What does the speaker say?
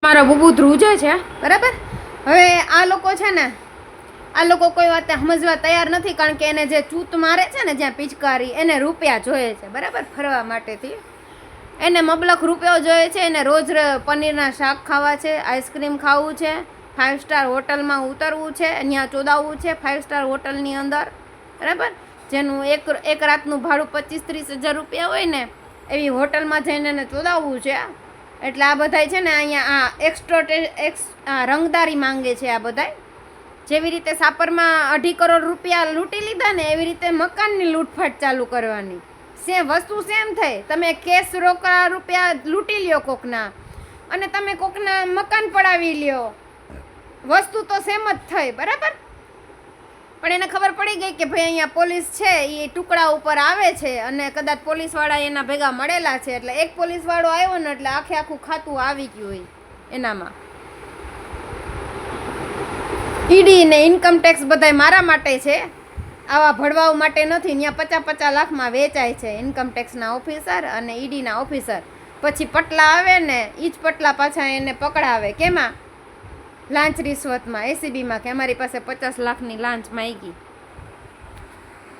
મારો બુબુ ધ્રુજે છે બરાબર. હવે આ લોકો છે ને, આ લોકો કોઈ વાત સમજવા તૈયાર નથી, કારણ કે એને જે ચૂત મારે છે ને જ્યાં પિચકારી, એને રૂપિયા જોઈએ છે બરાબર ફરવા માટેથી. એને મબલખ રૂપિયો જોઈએ છે. એને રોજ પનીરના શાક ખાવા છે, આઈસ્ક્રીમ ખાવું છે, 5 સ્ટાર હોટલમાં ઉતરવું છે, અહીંયા ચોદાવવું છે 5 સ્ટાર હોટલની અંદર બરાબર, જેનું એક રાતનું ભાડું 25-30 હજાર રૂપિયા હોય ને, એવી હોટલમાં જઈને એને ચોદાવવું છે. એટલે આ બધાય છે ને અહીંયા આ રંગદારી માંગે છે. આ બધાય જેવી રીતે સાપરમાં 2.5 કરોડ રૂપિયા લૂંટી લીધા ને, એવી રીતે મકાનની લૂંટફાટ ચાલુ કરવાની. વસ્તુ સેમ થઈ. તમે કેશ રોકડા રૂપિયા લૂંટી લ્યો કોકના, અને તમે કોકના મકાન પડાવી લ્યો, વસ્તુ તો સેમ જ થઈ બરાબર. પણ એને ખબર પડી ગઈ કે ભાઈ અહીંયા પોલીસ છે, એ ટુકડા ઉપર આવે છે, અને કદાચ પોલીસવાળા એના ભેગા મળેલા છે. એટલે એક પોલીસવાળો આવ્યો ને એટલે આખું ખાતું આવી ગયું હોય એનામાં. ઈડી ને ઇન્કમ ટેક્સ બધાય મારા માટે છે, આવા ભડવાઓ માટે નથી. ત્યાં 50-50 લાખમાં વેચાય છે ઇન્કમ ટેક્સના ઓફિસર અને ઈડીના ઓફિસર. પછી પટલા આવે ને, એ જ પટલા પાછા એને પકડાવે. કેમાં? લાંચ રિશ્વતમાં, એસીબીમાં, કે અમારી પાસે 50 લાખની લાંચ માંગી.